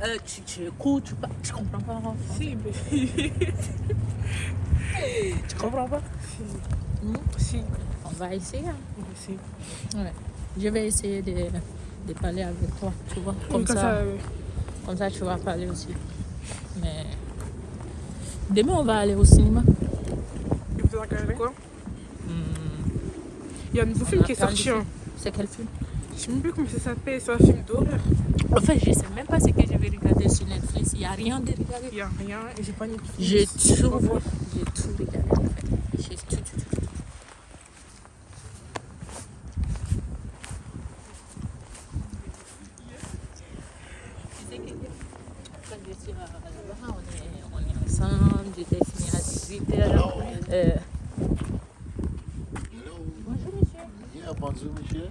Tu comprends pas en français? Si, mais... Tu comprends pas? Si. On va essayer. Hein? On va essayer. Ouais. Je vais essayer de parler avec toi, tu vois. Comme ça, tu vas parler aussi. Mais demain, on va aller au cinéma. Et vous regardez quoi? Il y a un nouveau film qui est sorti. Hein. C'est quel film? Je ne sais même plus comment ça s'appelle. C'est un film d'horreur. En fait, je ne sais même pas ce que je vais regarder sur Netflix. Il n'y a rien de regarder. Il n'y a rien et j'ai pas Netflix. J'ai tout regardé. J'ai tout. On est ensemble, j'étais fini à 18h. Bonjour monsieur. Yeah, bonjour monsieur.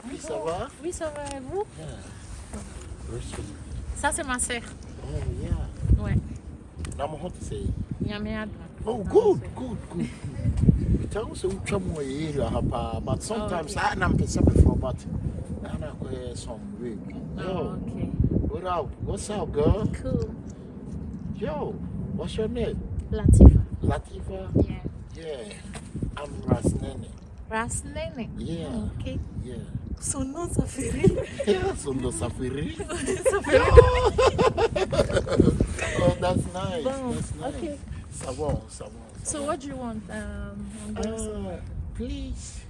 Oui, ça va? Oui, ça va et vous? Yeah. Ça c'est ma sœur. Oh, yeah. Ouais. Now I'm to say. Oh, good. It also trouble area, but sometimes I am before, but I know some rig. Oh, okay. What up? What's up, girl? Cool. Yo, what's your name? Latifa. Latifa? Yeah. Yeah. I'm Rasnene. Rasnene? Yeah. Oh, okay. Yeah. Son nom, ça fait rire. Son nom, ça fait rire. Ça fait rire. Oh, that's nice. Bon, That's nice. okay. Ça va. So what do you want? Please.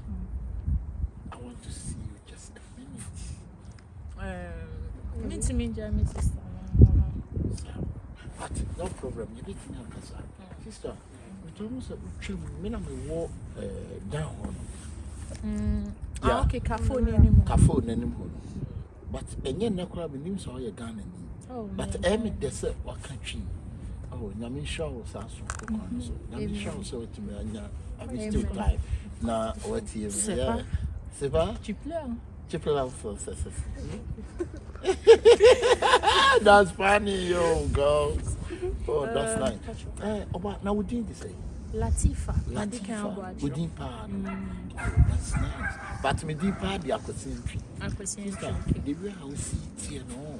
I want to see you just a minute. Me and sister. But no problem. You need to know, sister. We almost walk down. Yeah. Okay, Kafo anymore. But any necra names are your gun. But Emmy desert what country? Oh, Namin Shaw was also so Namin Shaw so to me and I will still live. Now what here? C'est pas? Tu pleures. Tu pleures for That's funny, yo, girls. Oh, that's nice. Now we didn't say Latifa. We didn't part. That's nice. But me didn't part the Aquasin. The way I see it here, no.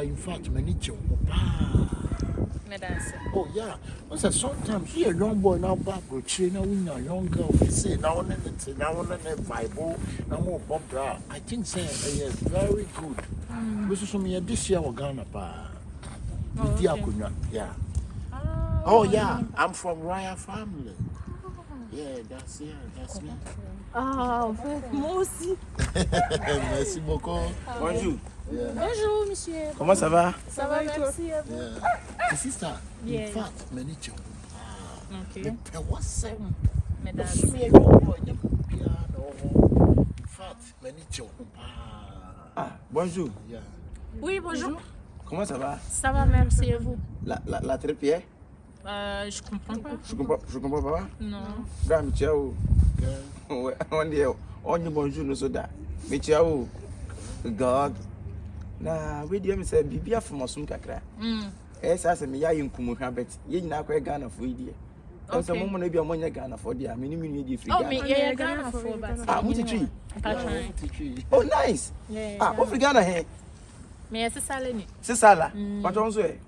In fact, many children. Oh, yeah. Sometimes you're a young boy now back with trainer when you're a young girl. We say now and then, now and then, Bible, now more Bob. I think, say, yes, very good. This is me this year, we're gonna buy. Yeah. Oh, yeah. I'm from Raya family. Yeah, that's me. Moi aussi. Merci beaucoup. Bonjour. Yeah. Bonjour, monsieur. Comment ça va? Ça va, merci. Yeah. Sister, in fact, many children. Okay. What's seven? Mesdames. In fact, many children. Bonjour. Yeah. Oui, bonjour. Comment ça va? Ça va, merci et vous? La trépied? Je comprends pas. Je comprends pas? Non. Gars, ciao. Ouais, on dit bonjour nous soda. Mais ciao. God. Na we dey me say bibia from osum kakra. Ça c'est me ya yinkumu hwa bet. Ye nyina kwa Ghana fo idie. So mo na bia mo nya Ghana fo dia, me ni dey free Ghana. Oh, me yeah Ghana fo but. Mutitri. Mutitri. Oh, nice. Yeah. What Ghana he? Me sisala ni. Sisala. What on so e?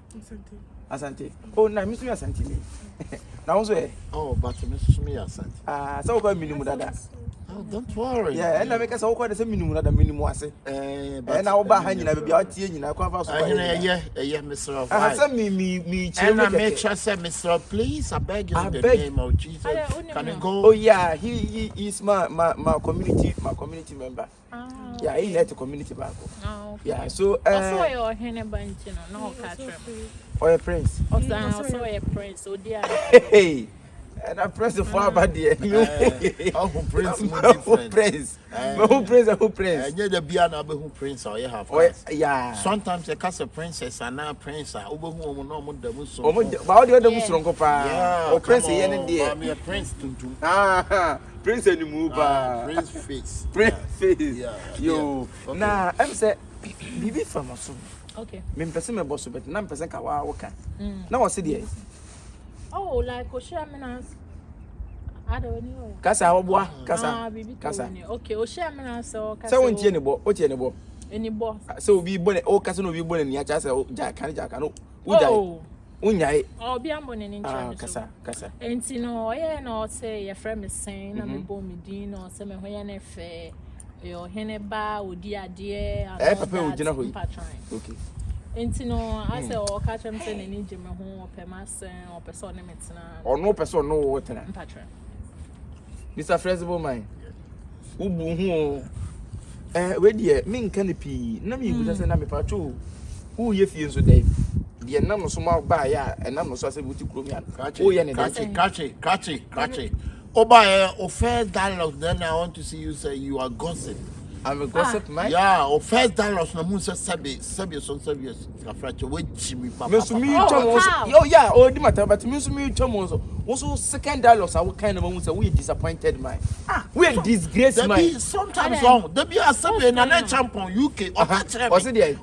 Asante. Oh, na mi so asante ni. Na on so e? Oh, but me asante. So ko minimum dada. Oh, don't worry. Yeah, and I make us all quite a minimum that minimum was it. And I'll buy hanging a baby out here, you know, yeah, Mr. I said me, and I make sure, Mr. Please, I beg you in the name of Jesus. Can you go? Oh, yeah, he is my community member. Yeah, he led the community back. Yeah, so, also, your henna bunch, no catch. Or a prince. Also, a prince, oh, dear. Hey. And I press the flower by the who prince. And you're the piano who prince or you have. Yeah. Sometimes a cast of princess and now prince are over whom no one does. About the other Muslim copa or prince and dear. Me a prince to prince and move prince face. Prince face. Yeah. Yo. Nah, I'm say Bibi from us. Okay. Me person me boss but 9% kawa waka. Now I said yes. Oh, like Osha Menas. Kasa oboa, kasa. Kasa. Okay, o share me na so kasa. So won tie ne bo, o tie ne bo. Any bo. So obi bo ne o kasa no obi bo ne nia cha say jaka no. Ujai. Unyai. Oh, be am ne nche. Kasa. Enti no, no say your friend is saying na me bo me din no say me hoye na fe. Yo hene ba odi ade and papa o gina hoyi. Okay. Enti no, I say o ka chem say na ni je me ho pe masen o person ne metena. Ono person no wo tena. Patron. Mr. Flexible mind. Ubu hu we die me nka ne pi na me guta say na me pacho. Who ye fie so dey. The nam so ma ba ya enam no so say buti krom ya. Oh ye ne Kachi. Oba first dialogue then I want to see you say you are gossip. I'm a gossip man. Yeah, o first dialogue na mu say sabi so afracho we chimi papa. Me so mi twam yo yeah, o di matter but me so mi twam so second dialogue I kind of say we disappointed man. We are disgrace man. Sometimes wrong. There be a sabi na champion UK. What's it?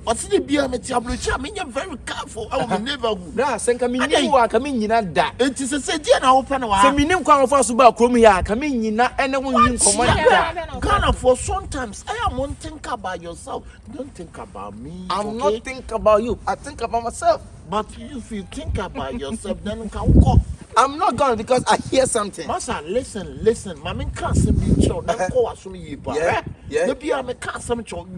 What's the be me tiablocha me very careful. I will never go. Na senka me ni wa ka me nyina da. Enti say dia na open wa. Se me nim kwan fa so ba krom here ka me nyina ene wo nim command da. Ghana for sometimes I am won't think about yourself. Don't think about me. I'm not think about you. I think about myself. But if you think about yourself, then can go. I'm not gone because I hear something. Master, listen. Mama can't see me child. Then go assume you. Yeah. Maybe I can't see me child.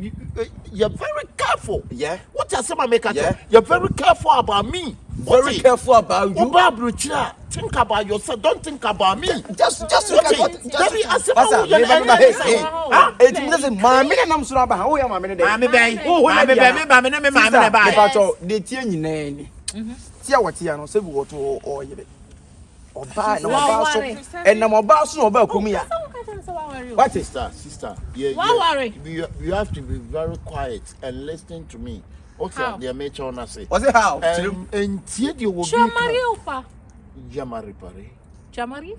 You're very careful. Yeah. What I say, make yeah. You're very careful about me. Very careful about you. Think about yourself. Don't think about me. Just look at what. Baby, I said, it doesn't. Mommy, I'm sorry about how am I? Mommy, they tell you name. Tia what tia no say what or ye. Oba no so and na oba so no oba komi ya. What is that, sister? Yeah. You have to be very quiet and listen to me. What's that? The major on say. Was it how? And tie you will be. Jamari pare. Jamari?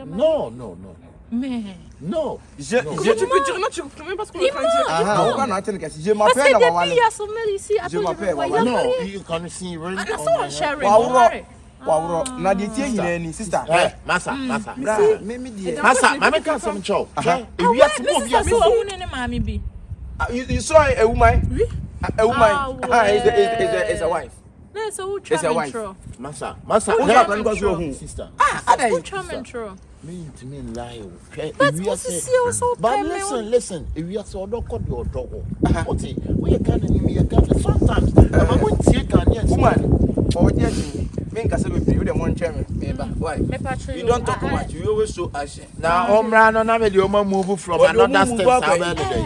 No. Mais non. Je tu peux dire non, tu peux même pas ce qu'on est en train de dire. Ah, on a entendu que je m'appelle la maman. Je m'appelle maman. No, you can see really on my head. Wow, na di tie nyina ni sister. Masa. Me die. Masa, mama can some chow. We have to move your so You saw a woman? Oui. A woman. Is a wife. No, so it's a wife. Masa. Sister. Sister. Me to me lie. But listen. If you are so don't cut your dog. Okay, we can sometimes. I won't see Ghanaian woman. Oh, yes. Me can say we the one chairman. Why? You don't talk much. You always so ashen. Now, Omra no na me the oma move from another step.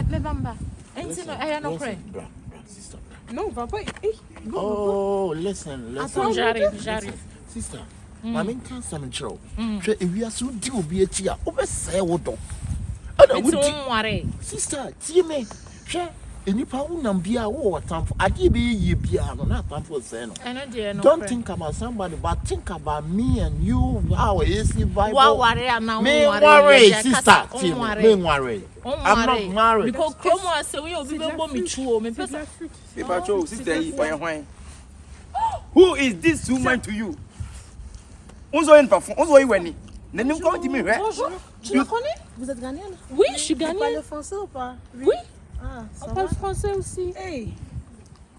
Remember. Ain't no I no pray. Sister. No, papa. Oh, listen. Jari. Sister. Mama can some show. If you are so deal be a tia, over say what do. Don't worry. Sister, see me. Any pound and be a war time for I give you piano, not time for saying. Don't think about somebody, but think about me and you. How is the vibe? Me worry, sister. Me worry. I'm not married. Because Chroma say we will be me true. Me person. Pacho, sister, who is this woman to you? Onzo en parfum, onzo iweni. Ne nous comment tu me fais? Tu la connais? Vous êtes ghanéenne? Oui, je suis ghanéenne. Tu parles français ou pas? Oui. Ah, on parle français aussi. Hey.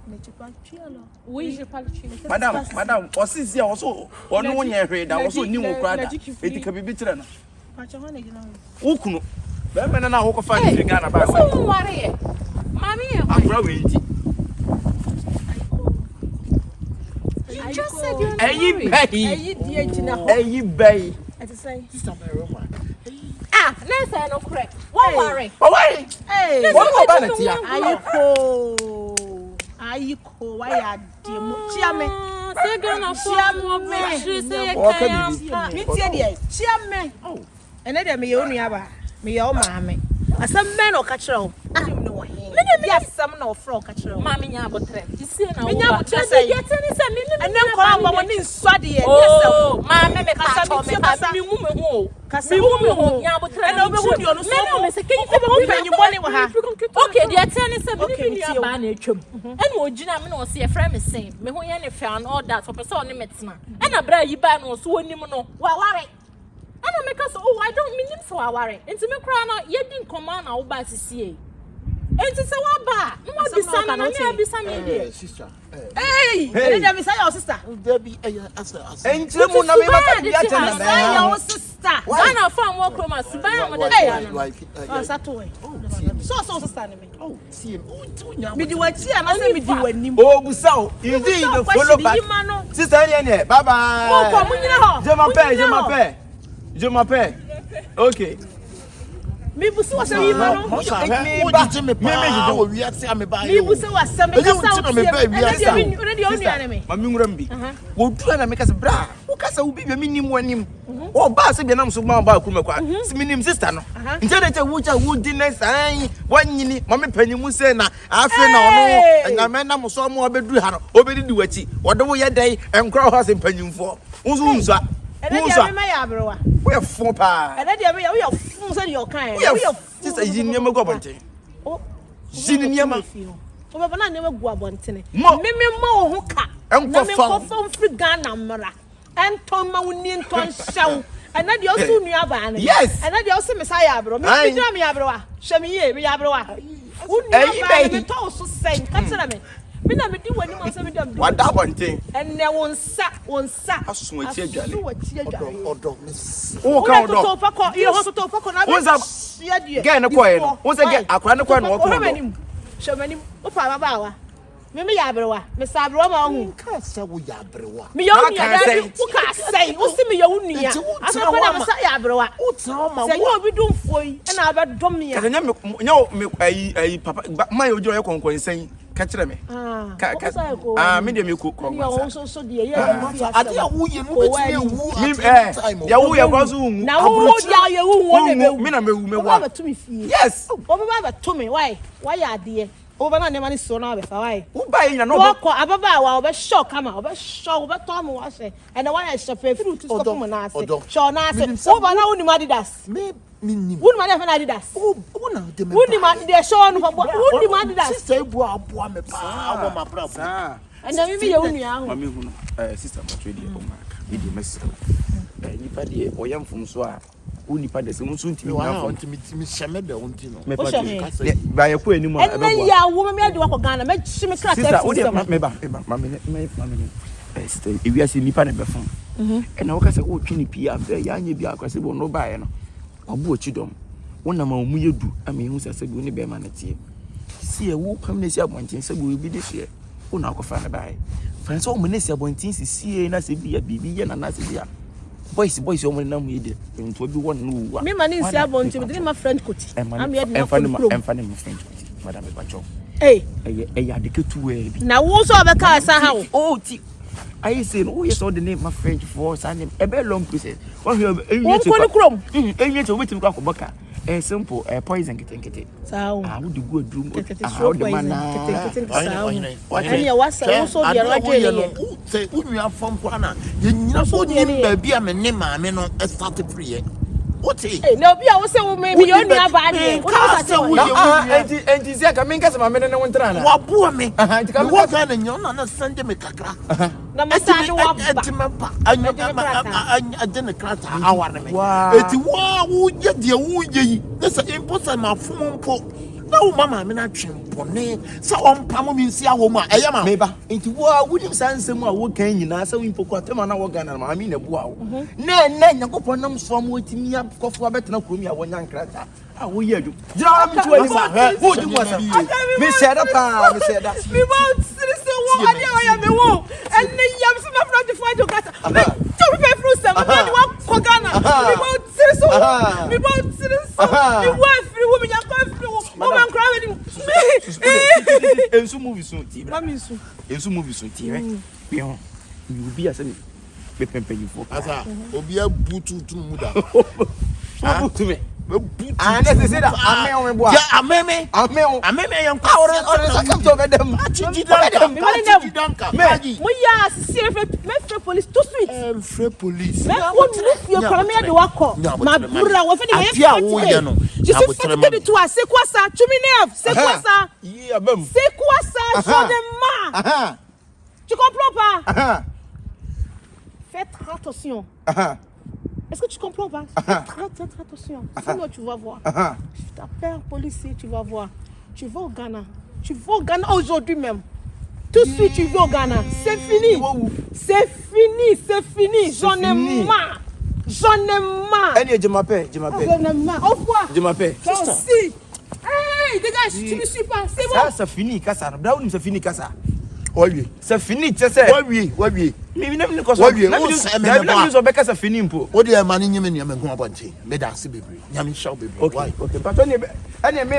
Mais tu parles tu alors? Oui, je parle tu. Madame, aussi si also ono onye hwe da also ni wo krada. Eti ka bibi tire na. Pacho ho na gina. Ukunu. Be me na ho ko fa ni Ghana ba. So worry. Mami e. Akura we nti. You just said you're not married. Eyi bay. I just say. Sister, my Roma. Let's say no correct. What worry? Hey. What about it here? Ayiko, why are you? Chiame. Say gonna for me. She say can. Me tie dey. Chiame. Oh. Ene dey me ye onu aba. Me ye o maame. Asam men o ka kire o. Yes, some no frog catcher. Mammy, you have a threat. You see, now, and then call our money in Swadi. Oh, Mamma, make us me woman who Cassie woman, and over who you know, can you come home and you money with her? Okay, the attorney said, okay, you are managed. And what Gina will see a friend is saying, me who any found all that for person limits. And a brave you ban was so no. Well, Ana make us oh I don't mean him so aware. Enti me kra na ye din command na wo ba sisi. Enti se wa ba, no bisa na me bisa me dey. Sister. Hey, let me say your sister. There be asa. Enti mu na me maka bia tena Say your sister. Ana fa mo kroma siban mo dey. Oh, sato. So sister me. Oh, see him. Oh, me di wachi ana say me di wanim. Oh, busao. You dey the follow back. Sister here, bye bye. Mo ko mu nyina ho. Je m'appelle. OK. Me busu wa say yima no. Me we are say me ba me busu wa say me kasa o. Already on you me. Mami nguram bi. Wo dura na me kasa bra. Wo kasa wo bi me nim wanim. Wo ba se bi na so ma ba kuma kwa. Si me nim sister no. Nje de che wo cha wo di next an wanyini mami panimu se na afi na ono nyame na so mo obedu ha no obedi di wachi. Wo de wo ye dai enkro ho se panimfo. Unza. Unza. Me ya abrewa. We fun pa. Me ya fun say your kind. We sister yin niam go bonte. Oh. Yin niam. O baba na niam go abontene. Me Ma wo ho ka. Enko Na me ko fam free Ghana mra. Enton ma woni enton hyew. Ena de osu nua ba ne. Yes. Ena de osu mesai abro. Me jira me abrowa. Hwe me ye me abrowa. Unu ba me to so sen. Ka tira me. Me na me di wani mo se me dem. wada bonten. Enne wonsa. Asun ati adwale. Odo miss. Wo ka odo. Yo hospital pako na. Wonza get no koy no. Wonza get akwa no koy no wo ko. Shemanim. O pa baba wa. Me ya abrewa. Me sa abrewa ma hu. Ka say wo ya abrewa. Me yo nia da. Wo ka say. Wo si me yo nia. Asa pa na me sa ya abrewa. Wo tell ma say wo bi dum foi. E na abedom me ya. Ka nya me ayi papa ma yo jo ye konkon sen. Ka kire me. Me de me ko ko. Yo so de ye ya. Ade ya wo ye no betime wu. Ya wo ye ko so wu. Na wo ya ye wu wo de me. Me na me wu me wa. wa. To me fie. Yes. O baba to me why ya ade. O ba na ne ma ni so na be fa why. Wo ba yin na no. Wo ko ababa wa obe shock kama obe shock obe to mo wa se. And the why shop e fruit stop mo na ase. Show na ase. O ba na woni ma Adidas. Me nim. Woni ma na Adidas. Oh, na de me. Woni ma de show no woni ma Adidas. Sister ebu abo me pa wo ma bra. And then me ye woni ahu. Mami hu no sister Matwe de o mark. We de message. Nipa de oyam fum so a unipa de se nso ntimi Wa na fo. ntimi sheme de onti no. Me pa de ba ye ko enimu a ebe bo. And then ya wo me ade wa ko Ghana me chimi kra sister wo de me ba mami sister ewi ase nipa ne be fon. Na wo ka se wo twini pia be ya anya bi akwase bo no ba ye no. Obu ochidom. Wona ma omu yedu ame hu se bi oni be ma na tie. Si e wo pam na si abonten se bi de hye. Wona akofa na ba ye. Friends o mo na si abonten si na se bi ya bibi ye na se bi ya. Boys o mo na mu yede. Nto bi won no wa. Me mani si abonten me my friend Koti. Am yede na friend Koti. Madam Bacho. Eh ya de ketu we bi. Na wo so obeka asa ha wo. Oh ti. I say no yes all the name my French for name a very long process. What you to wait to go back. Simple poison kete. Sao. Ah would go drum. How the man. And you was also the radio. Say we are from Kwana. You know so the baby am name ma me no start free. What eh? No be I was say we me you na ba dey. What say? And is ya come nka se ma me no wontra na. Wa bo me. What kind of nyon na send me kakra. Na me sa do wa ba. Anya dene krata aware me. Eti wo ye de wo ye yi. This important ma fun po. Na wo mama me na twempone. Sa on pam me nsi awo mu a eye ma. Me ba. Enti wo wudim sansem a wo kan nyina sa wo impoko atema na wo gana ma me na bu a wo. Na nyakopon nam so mo timi akofo abetena kromi a wo nyankrata. Ah wo ye adu. Jira me tu ani ma. Wo di mo asa. Me se da pa, me se da. Me won't so wo ade o ya me wo. And yam so my friend to find your gata. To be fruit some man wa ko gana. Me won't so. Me won't so. Me wa free woman ya ko free woman cry with me. Ensu movie so ti. Mami su. Ensu movie so ti right. Be on. You will be as me pempe you for. Asa obi a butu tu mu da. Ah to me. Ah, let's say that ameme boy. Yeah, ameme yan kwa. Or come to them. Chidanka. Me ya see me police to street. Free police. Me won look your colomia de wako. Ma bura wo fe de ye no. Je suis fatigué de toi. C'est quoi ça? Tu m'énerves. C'est quoi ça? Yeah, bam. C'est quoi ça? J'en ai marre. Tu comprends pas? Faites attention. Est-ce que tu comprends pas? Très attention. Sinon, tu vas voir. Je t'appelle policier, tu vas voir. Tu vas au Ghana. Tu vas au Ghana aujourd'hui même. Tout de suite, tu vas au Ghana. C'est fini. C'est fini. J'en ai marre. Je m'appelle. J'en ai marre. Au revoir. Je m'appelle. Toi aussi. Hey, dégage, tu ne suis pas. C'est bon. Ça, c'est fini, Kassa. Brown, c'est fini, Kassa. Oui. C'est fini, tu sais. Oui. Mais il n'aime pas ça. Oui. C'est fini, pour. What do you manage me? I'm going to say, Medasi baby. Yamin shall be. Okay. But when you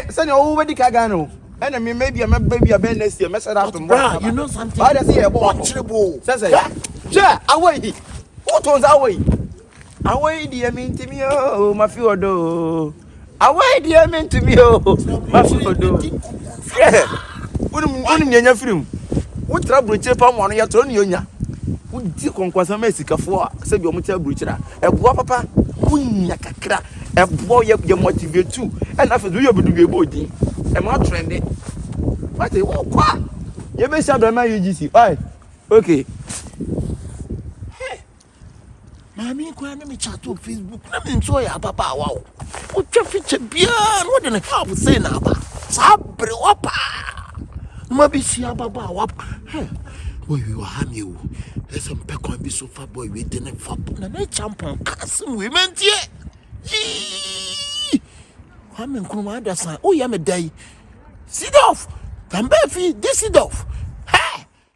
send your over the Kagano. And maybe I'm a baby, a band next year. Mess around tomorrow. You know something? I see a boy. Says Away. What was away? Away, dear, mean to me, oh, my Fiodo. Away, dear, mean to me, oh, my Fiodo. Yeah. Wouldn't you film? What trouble with Japan on your throne, Yonia? Would you conquer some Mexico for? Said your mutual butcher. A boy, papa, Yakakra, a boy, you motivate too. And after you will be a body. I'm not trending. What they walk? You may say, my UGC. Why? Okay. Mammy, crying me chat on Facebook. I'm enjoy a papa. Wow. What your feature beer? What in a car would say now? Sabri wapa. Maybe see a baba wap. Where you are, you. There's some peck on be so far boy. We didn't fap. And I jump on casting women here. I'm in Commander. Oh, yeah, me day. Sit off. Come back, this sit off.